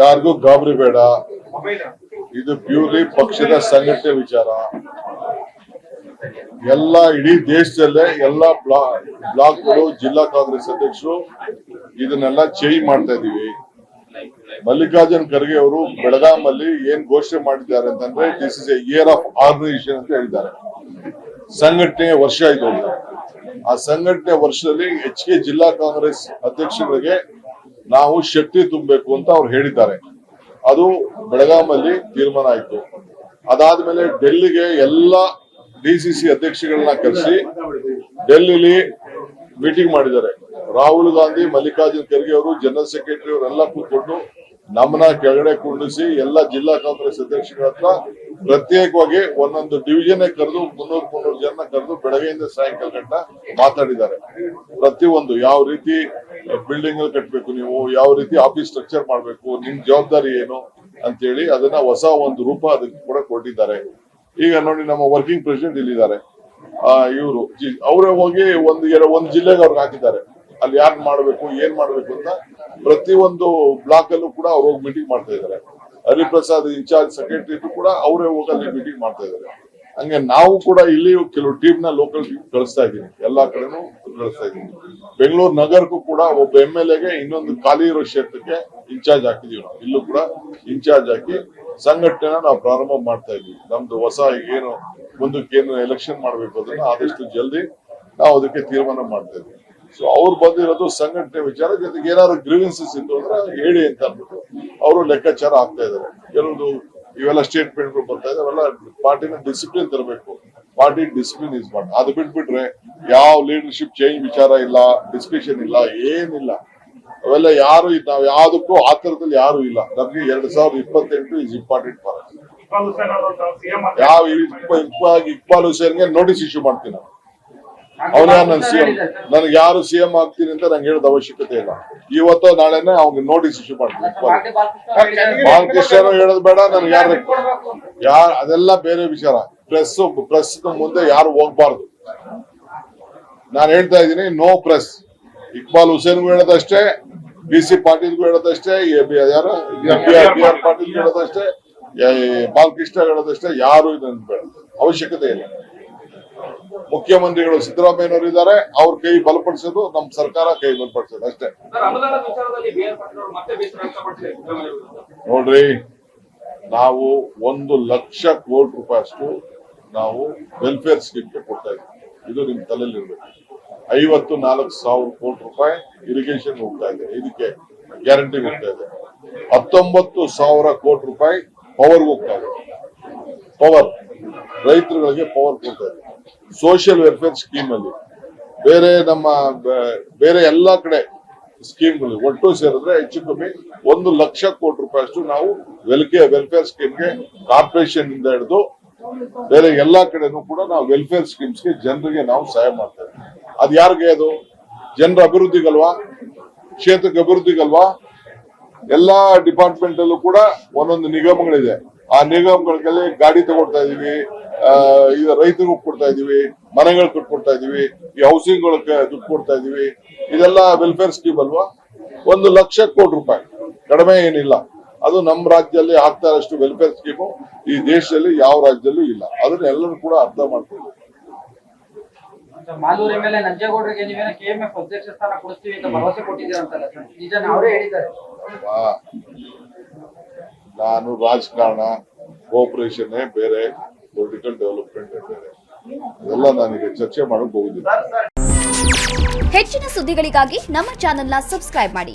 ಯಾರಿಗೂ ಗಾಬರಿ ಬೇಡ. ಇದು ಪ್ಯೂರ್ಲಿ ಪಕ್ಷದ ಸಂಘಟನೆ ವಿಚಾರ. ಎಲ್ಲ ಇಡೀ ದೇಶದಲ್ಲೇ ಎಲ್ಲ ಬ್ಲಾಕ್ಗಳು, ಜಿಲ್ಲಾ ಕಾಂಗ್ರೆಸ್ ಅಧ್ಯಕ್ಷರು ಇದನ್ನೆಲ್ಲ ಚೇಂಜ್ ಮಾಡ್ತಾ ಇದೀವಿ. ಮಲ್ಲಿಕಾರ್ಜುನ್ ಖರ್ಗೆ ಅವರು ಬೆಳಗಾಮಲ್ಲಿ ಏನ್ ಘೋಷಣೆ ಮಾಡಿದ್ದಾರೆ ಅಂತಂದ್ರೆ, this is a year of organisation ಅಂತ ಹೇಳಿದ್ದಾರೆ. ಸಂಘಟನೆಯ ವರ್ಷ ಇದು. ಆ ಸಂಘಟನೆ ವರ್ಷದಲ್ಲಿ ಹೆಚ್ಚಿಗೆ ಜಿಲ್ಲಾ ಕಾಂಗ್ರೆಸ್ ಅಧ್ಯಕ್ಷರಿಗೆ ನಾವು ಶಕ್ತಿ ತುಂಬಬೇಕು ಅಂತ ಅವ್ರು ಹೇಳಿದ್ದಾರೆ. ಅದು ಬೆಳಗಾಮಲ್ಲಿ ತೀರ್ಮಾನ ಆಯ್ತು. ಅದಾದ್ಮೇಲೆ ಡೆಲ್ಲಿಗೆ ಎಲ್ಲ ಡಿಸಿಸಿ ಅಧ್ಯಕ್ಷಗಳನ್ನ ಕರೆಸಿ ಡೆಲ್ಲಿಲಿ ಮೀಟಿಂಗ್ ಮಾಡಿದ್ದಾರೆ. ರಾಹುಲ್ ಗಾಂಧಿ, ಮಲ್ಲಿಕಾರ್ಜುನ್ ಖರ್ಗೆ ಅವರು, ಜನರಲ್ ಸೆಕ್ರೆಟರಿ ಅವರೆಲ್ಲ ಕೂತ್ಕೊಂಡು ನಮ್ಮನ್ನ ಕೆಳಗಡೆ ಕುಂಡಿಸಿ ಎಲ್ಲ ಜಿಲ್ಲಾ ಕಾಂಗ್ರೆಸ್ ಅಧ್ಯಕ್ಷರ ಹತ್ರ ಪ್ರತ್ಯೇಕವಾಗಿ ಒಂದೊಂದು ಡಿವಿಷನ್ ಕರೆದು 300 ಜನ ಕರೆದು ಬೆಳಗ್ಗೆಯಿಂದ ಸಾಯಂಕಾಲ ಗಂಟ ಮಾತಾಡಿದ್ದಾರೆ. ಪ್ರತಿಯೊಂದು ಯಾವ ರೀತಿ ಬಿಲ್ಡಿಂಗ್ ಕಟ್ಟಬೇಕು, ನೀವು ಯಾವ ರೀತಿ ಆಫೀಸ್ ಸ್ಟ್ರಕ್ಚರ್ ಮಾಡಬೇಕು, ನಿಮ್ ಜವಾಬ್ದಾರಿ ಏನು ಅಂತೇಳಿ ಅದನ್ನ ಹೊಸ ಒಂದು ರೂಪ ಅದಕ್ಕೆ ಕೂಡ ಕೊಟ್ಟಿದ್ದಾರೆ. ಈಗ ನೋಡಿ, ನಮ್ಮ ವರ್ಕಿಂಗ್ ಪ್ರೆಸಿಡೆಂಟ್ ಇಲ್ಲಿದ್ದಾರೆ. ಇವರು ಅವರೇ ಹೋಗಿ ಒಂದು ಜಿಲ್ಲೆಗೆ ಅವ್ರಿಗೆ ಹಾಕಿದ್ದಾರೆ. ಅಲ್ಲಿ ಯಾರು ಮಾಡ್ಬೇಕು, ಏನ್ ಮಾಡ್ಬೇಕು ಅಂತ ಪ್ರತಿಯೊಂದು ಬ್ಲಾಕ್ ಅಲ್ಲೂ ಕೂಡ ಅವ್ರು ಹೋಗಿ ಮೀಟಿಂಗ್ ಮಾಡ್ತಾ ಇದ್ದಾರೆ. ಹರಿಪ್ರಸಾದ್ ಇನ್ಚಾರ್ಜ್ ಸೆಕ್ರೆಟರಿ ಕೂಡ ಅವರೇ ಹೋಗಿ ಅಲ್ಲಿ ಮೀಟಿಂಗ್ ಮಾಡ್ತಾ ಇದ್ದಾರೆ. ಹಂಗೆ ನಾವು ಕೂಡ ಇಲ್ಲಿ ಕೆಲವು ಟೀಮ್ ನ ಲೋಕಲ್ ಟೀಮ್ ಕಳಿಸ್ತಾ ಇದ್ದೀನಿ, ಎಲ್ಲಾ ಕಡೆನೂ ಕಳಿಸ್ತಾ ಇದ್ದೀನಿ. ಬೆಂಗಳೂರು ನಗರಕ್ಕೂ ಕೂಡ ಒಬ್ಬ MLA ಇನ್ನೊಂದು ಖಾಲಿ ಇರೋ ಕ್ಷೇತ್ರಕ್ಕೆ ಇನ್ಚಾರ್ಜ್ ಹಾಕಿದೀವಿ. ನಾವು ಇಲ್ಲೂ ಕೂಡ ಇನ್ಚಾರ್ಜ್ ಹಾಕಿ ಸಂಘಟನೆನ ನಾವು ಪ್ರಾರಂಭ ಮಾಡ್ತಾ ಇದೀವಿ. ನಮ್ದು ಹೊಸ ಏನು ಮುಂದಕ್ಕೆ ಏನು ಎಲೆಕ್ಷನ್ ಮಾಡ್ಬೇಕು ಅದನ್ನ ಆದಷ್ಟು ಜಲ್ದಿ ನಾವು ಅದಕ್ಕೆ ತೀರ್ಮಾನ ಮಾಡ್ತಾ ಇದ್ದೀವಿ. ಸೊ ಅವ್ರು ಬಂದಿರೋದು ಸಂಘಟನೆ ವಿಚಾರ. ಜೊತೆಗೆ ಏನಾದ್ರು ಗ್ರೀವೆನ್ಸಸ್ ಇತ್ತು ಅಂದ್ರೆ ಹೇಳಿ ಅಂತ ಅಂದ್ಬಿಟ್ಟು ಅವರು ಲೆಕ್ಕಾಚಾರ ಆಗ್ತಾ ಇದಾರೆ. ಕೆಲವೊಂದು ಇವೆಲ್ಲ ಸ್ಟೇಟ್ಮೆಂಟ್ಗಳು ಬರ್ತಾ ಇದೆ. ಅವೆಲ್ಲ ಪಾರ್ಟಿನ ಡಿಸಿಪ್ಲಿನ್ ತರಬೇಕು. ಪಾರ್ಟಿ ಡಿಸಿಪ್ಲಿನ್ ಇಸ್ ಮಾಡಿ. ಅದು ಬಿಟ್ಬಿಟ್ರೆ ಯಾವ ಲೀಡರ್ಶಿಪ್ ಚೇಂಜ್ ವಿಚಾರ ಇಲ್ಲ, ಡಿಸ್ಕಷನ್ ಇಲ್ಲ, ಏನಿಲ್ಲ. ಅವೆಲ್ಲ ಯಾರು ನಾವು ಯಾವ್ದಕ್ಕೂ ಆ ತರದಲ್ಲಿ ಯಾರು ಇಲ್ಲ. ನಮ್ಗೆ 2028 ಇಸ್ ಇಂಪಾರ್ಟೆಂಟ್ ಫಾರ್ ಅಸ್. ಯಾವ ಇಕ್ಬಾಲ್ ಹುಸೇನ್ಗೆ ನೋಟಿಸ್ ಇಶ್ಯೂ ಮಾಡ್ತೀನಿ ನಾನು. ಅವನ ನಾನು CM, ನನಗೆ ಯಾರು CM ಆಗ್ತೀನಿ ಅಂತ ನಂಗೆ ಹೇಳೋದು ಅವಶ್ಯಕತೆ ಇಲ್ಲ. ಇವತ್ತೋ ನಾಳೆನೆ ಅವ್ನಿಗೆ ನೋಟಿಸ್ ಇಶ್ಯೂ ಮಾಡ್ತೀನಿ. ಬಾಲಕೃಷ್ಣ ಹೇಳೋದು ಬೇಡ. ನನಗೆ ಯಾರು ಅದೆಲ್ಲ ಬೇರೆ ವಿಚಾರ. ಪ್ರೆಸ್ ಮುಂದೆ ಯಾರು ಹೋಗ್ಬಾರ್ದು. ನಾನು ಹೇಳ್ತಾ ಇದ್ದೀನಿ, ನೋ ಪ್ರೆಸ್. ಇಕ್ಬಾಲ್ ಹುಸೇನ್ಗೂ ಹೇಳೋದಷ್ಟೇ, BC ಪಾಟೀಲ್ಗೂ ಹೇಳೋದಷ್ಟೇ, ಯಾರು BR ಪಾಟೀಲ್ಗೂ ಹೇಳೋದಷ್ಟೇ, ಬಾಲಕೃಷ್ಣ ಹೇಳೋದಷ್ಟೇ. ಯಾರು ಇದನ್ನು ಬೇಡ, ಅವಶ್ಯಕತೆ ಇಲ್ಲ. ಮುಖ್ಯಮಂತ್ರಿಗಳು ಸಿದ್ದರಾಮಯ್ಯನವರು ಇದ್ದಾರೆ, ಅವ್ರ ಕೈ ಬಲಪಡಿಸೋದು, ನಮ್ಮ ಸರ್ಕಾರ ಕೈ ಬಲಪಡಿಸೋದು ಅಷ್ಟೇ. ನೋಡ್ರಿ, ನಾವು 1,00,000 ಕೋಟಿ ರೂಪಾಯಿ ಅಷ್ಟು ನಾವು ವೆಲ್ಫೇರ್ ಸ್ಕೀಮ್ಗೆ ಕೊಡ್ತಾ ಇದ್ದೀವಿ. ಇದು ನಿಮ್ ತಲೆಯಲ್ಲಿ ಇರ್ಬೇಕು. 54,000 ಕೋಟಿ ರೂಪಾಯಿ ಇರಿಗೇಷನ್ ಹೋಗ್ತಾ ಇದೆ, ಇದಕ್ಕೆ ಗ್ಯಾರಂಟಿ ಹೋಗ್ತಾ ಇದೆ. 19,000 ಕೋಟಿ ರೂಪಾಯಿ ಪವರ್ ಹೋಗ್ತಾ ಇದೆ. ಪವರ್ ರೈತರುಗಳಿಗೆ ಪವರ್ ಕೊಡ್ತಾ ಇದೆ. ಸೋಷಿಯಲ್ ವೆಲ್ಫೇರ್ ಸ್ಕೀಮ್ ಅಲ್ಲಿ ಬೇರೆ ಎಲ್ಲಾ ಕಡೆ ಸ್ಕೀಮ್ಗಳು ಒಟ್ಟು ಸೇರಿದ್ರೆ ಹೆಚ್ಚು ಕಮ್ಮಿ 1,00,000 ಕೋಟಿ ರೂಪಾಯಿ ಅಷ್ಟು ನಾವು ವೆಲ್ಫೇರ್ ಸ್ಕೀಮ್ಗೆ ಕಾರ್ಪೊರೇಷನ್ ಇಂದ ಹಿಡಿದು ಬೇರೆ ಎಲ್ಲಾ ಕಡೆನೂ ಕೂಡ ನಾವು ವೆಲ್ಫೇರ್ ಸ್ಕೀಮ್ಸ್ಗೆ ಜನರಿಗೆ ನಾವು ಸಹಾಯ ಮಾಡ್ತಾ ಇದ್ದೀವಿ. ಅದು ಯಾರಿಗೆ? ಅದು ಜನರ ಅಭಿವೃದ್ಧಿಗಲ್ವಾ, ಕ್ಷೇತ್ರಕ್ಕೆ ಅಭಿವೃದ್ಧಿಗಲ್ವಾ? ಎಲ್ಲಾ ಡಿಪಾರ್ಟ್ಮೆಂಟ್ ಅಲ್ಲೂ ಕೂಡ ಒಂದೊಂದು ನಿಗಮಗಳಿದೆ. ಆ ನಿಗಮಗಳಲ್ಲಿ ಗಾಡಿ ತಗೊಳ್ತಾ ಇದೀವಿ, ಈಗ ರೈತರಿಗೂ ಕೊಡ್ತಾ ಇದೀವಿ, ಮನೆಗಳು ಕಟ್ಕೊಡ್ತಾ ಇದೀವಿ, ಈ ಹೌಸಿಂಗ್ ದುಡ್ಡು ಕೊಡ್ತಾ ಇದೀವಿ. ಇದೆಲ್ಲ ವೆಲ್ಫೇರ್ ಸ್ಕೀಮ್ ಅಲ್ವಾ? 1,00,000 ಕೋಟಿ ರೂಪಾಯಿ ಕಡಿಮೆ ಏನಿಲ್ಲ. ಅದು ನಮ್ಮ ರಾಜ್ಯದಲ್ಲಿ ಆಗ್ತಾ ಇರೋಷ್ಟು ವೆಲ್ಫೇರ್ ಸ್ಕೀಮು ಈ ದೇಶದಲ್ಲಿ ಯಾವ ರಾಜ್ಯದಲ್ಲೂ ಇಲ್ಲ. ಅದನ್ನ ಎಲ್ಲರೂ ಕೂಡ ಅರ್ಥ ಮಾಡ್ಕೊಂಡು ಮಾಲೂರು MLA ನಂಜೇಗೌಡರಿಗೆ ನೀವೇನ KMF ಅಧ್ಯಕ್ಷ ಸ್ಥಾನ ಕೊಡ್ತೀವಿ ಅಂತ ಭರವಸೆ ಕೊಟ್ಟಿದ್ದೀರಂತಲ್ಲ ಸರ್, ನಿಜನ ಅವರೇ ಹೇಳಿದ್ದಾರೆ? ನಾನು ರಾಜಕಾರಣ, ಕೋಆಪರೇಷನ್ ಬೇರೆ, ಪೊಲಿಟಿಕಲ್ ಡೆವಲಪ್ಮೆಂಟ್ ಬೇರೆ, ಅದೆಲ್ಲ ನಾನೀಗ ಚರ್ಚೆ ಮಾಡಕ್ ಹೋಗುದಿಲ್ಲ. ಹೆಚ್ಚಿನ ಸುದ್ದಿಗಳಿಗಾಗಿ ನಮ್ಮ ಚಾನೆಲ್ನ ಸಬ್ಸ್ಕ್ರೈಬ್ ಮಾಡಿ.